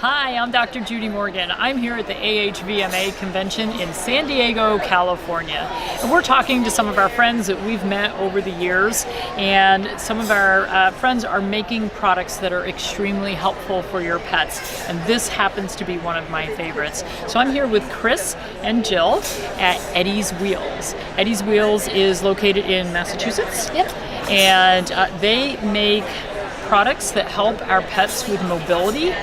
Hi, I'm Dr. Judy Morgan. I'm here at the AHVMA Convention in San Diego, California. And we're talking to some of our friends that we've met over the years, and some of our friends are making products that are extremely helpful for your pets. And this happens to be one of my favorites. So I'm here with Chris and Jill at Eddie's Wheels. Eddie's Wheels is located in Massachusetts. Yep. And they make products that help our pets with mobility.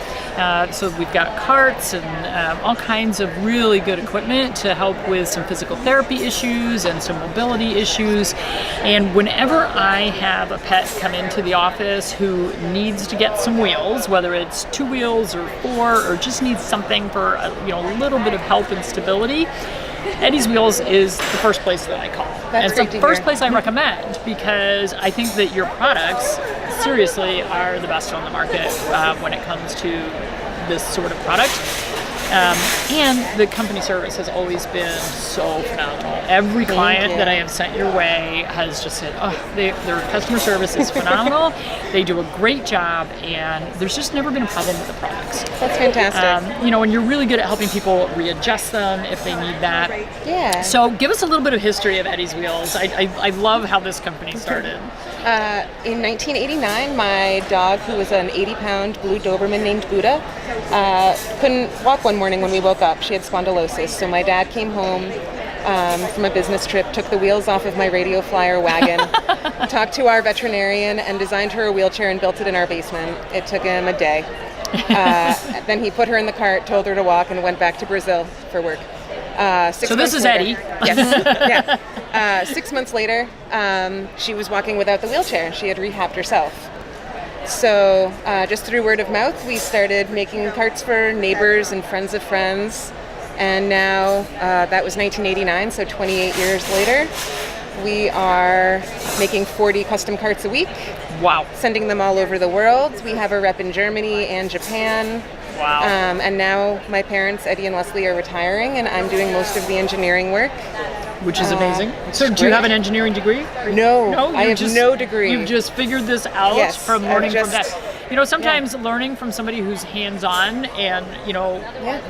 So we've got carts and all kinds of really good equipment to help with some physical therapy issues and some mobility issues. And whenever I have a pet come into the office who needs to get some wheels, whether it's 2 wheels or 4, or just needs something for a little bit of help and stability, Eddie's Wheels is the first place that I call. That's and it's the first place I recommend, because I think that your products seriously are the best on the market when it comes to this sort of product. And the company service has always been so phenomenal. Every client that I have sent your way has just said, their customer service is phenomenal. They do a great job, and there's just never been a problem with the products. That's fantastic. And you're really good at helping people readjust them if they need that. Yeah. So give us a little bit of history of Eddie's Wheels. I love how this company started. In 1989, my dog, who was an 80-pound blue Doberman named Buddha, couldn't walk one morning when we woke up. She had spondylosis. So my dad came home from a business trip, took the wheels off of my radio flyer wagon, talked to our veterinarian, and designed her a wheelchair and built it in our basement. It took him a day. Then he put her in the cart, told her to walk, and went back to Brazil for work. So this is Eddie. Yes. Yeah. 6 months later, she was walking without the wheelchair. She had rehabbed herself. So just through word of mouth, we started making carts for neighbors and friends of friends. And now, that was 1989, so 28 years later, we are making 40 custom carts a week. Wow. Sending them all over the world. We have a rep in Germany and Japan. Wow. And now my parents, Eddie and Leslie, are retiring, and I'm doing most of the engineering work. Which is amazing. So do you have an engineering degree? No, I have no degree. You've just figured this out from learning from that. Sometimes Yeah. learning from somebody who's hands-on and,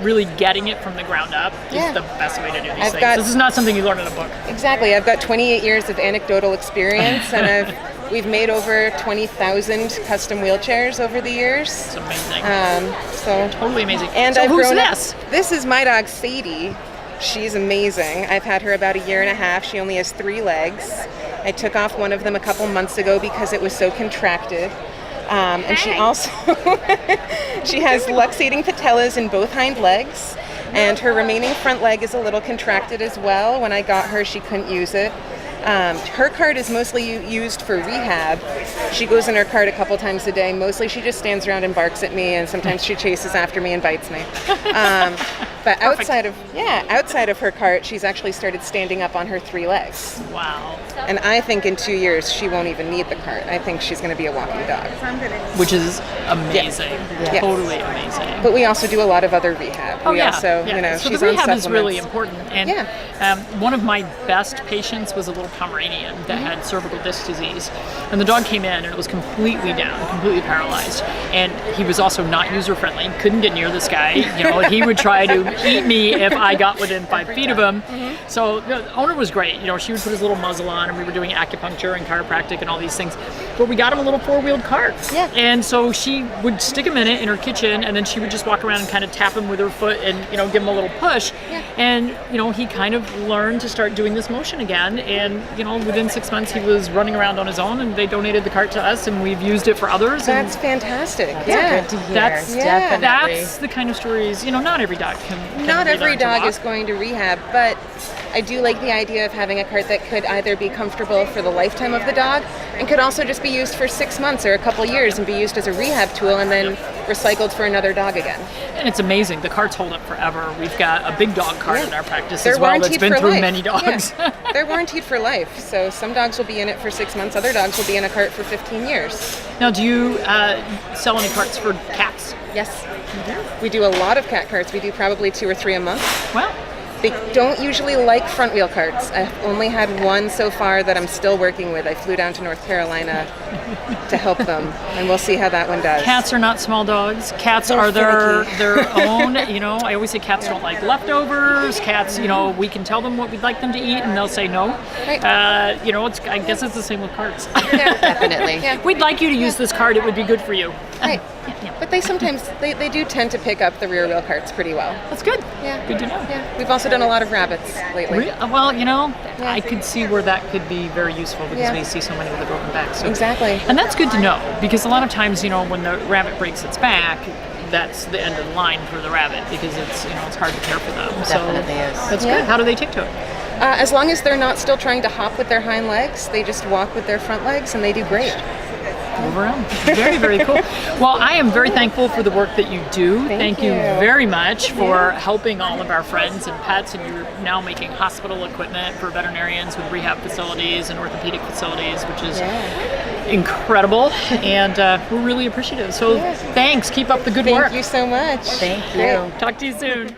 really getting it from the ground up is the best way to do these things. This is not something you learn in a book. Exactly. I've got 28 years of anecdotal experience, and we've made over 20,000 custom wheelchairs over the years. It's amazing. So totally amazing. And so I've who's grown this? Up. This is my dog Sadie. She's amazing. I've had her about a year and a half. She only has 3 legs. I took off one of them a couple months ago because it was so contracted. And she also she has luxating patellas in both hind legs, and her remaining front leg is a little contracted as well. When I got her, she couldn't use it. Her cart is mostly used for rehab. She goes in her cart a couple times a day. Mostly she just stands around and barks at me, and sometimes she chases after me and bites me. But outside of her cart, she's actually started standing up on her 3 legs. Wow. And I think in 2 years she won't even need the cart. I think she's going to be a walking dog. Which is amazing. Yeah. Totally amazing. But we also do a lot of other rehab. So she's the rehab on is really supplements. important. And one of my best patients was a little Pomeranian that had cervical disc disease. And the dog came in and it was completely down, completely paralyzed. And he was also not user-friendly, couldn't get near this guy. He would try to eat me if I got within 5 feet of him. So the owner was great. She would put his little muzzle on, and we were doing acupuncture and chiropractic and all these things. But we got him a little 4-wheeled cart. Yeah. And so she would stick him in it in her kitchen, and then she would just walk around and kind of tap him with her foot and, give him a little push. Yeah. And, he kind of learned to start doing this motion again. And, within 6 months he was running around on his own, and they donated the cart to us, and we've used it for others. That's fantastic. Good to hear. That's the kind of stories, not every dog can Not every dog walk. is going to rehab, but I do like the idea of having a cart that could either be comfortable for the lifetime of the dog and could also just be used for 6 months or a couple years and be used as a rehab tool and then recycled for another dog again. And it's amazing. The carts hold up forever. We've got a big dog cart in our practice They're as well that's warranted been for through life. many dogs. Yeah. They're warranted for life. So some dogs will be in it for 6 months. Other dogs will be in a cart for 15 years. Now, do you sell any carts for cats? Yes. We do a lot of cat carts. We do probably 2 or 3 a month. Well, They don't usually like front wheel carts. I've only had one so far that I'm still working with. I flew down to North Carolina to help them, and we'll see how that one does. Cats are not small dogs. Cats They're are their finicky. own. I always say cats don't like leftovers. Cats, we can tell them what we'd like them to eat, and they'll say no. Right. I guess it's the same with carts. Yeah, definitely. Yeah. We'd like you to use this cart. It would be good for you. Right. But they sometimes they do tend to pick up the rear wheel carts pretty well. That's good. Yeah. Good to know. Yeah. We've also done a lot of rabbits lately. Well, I could see where that could be very useful because we see so many with a broken back. So. Exactly. And that's good to know because a lot of times, when the rabbit breaks its back, that's the end of the line for the rabbit because it's hard to care for them. Definitely is. That's good. How do they take to it? As long as they're not still trying to hop with their hind legs, they just walk with their front legs and they do great. Move around. Very, very cool. Well, I am very thankful for the work that you do. Thank you very much for helping all of our friends and pets, and you're now making hospital equipment for veterinarians with rehab facilities and orthopedic facilities, which is incredible, and we're really appreciative. So thanks. Keep up the good work. Thank you so much. Thank you. Talk to you soon.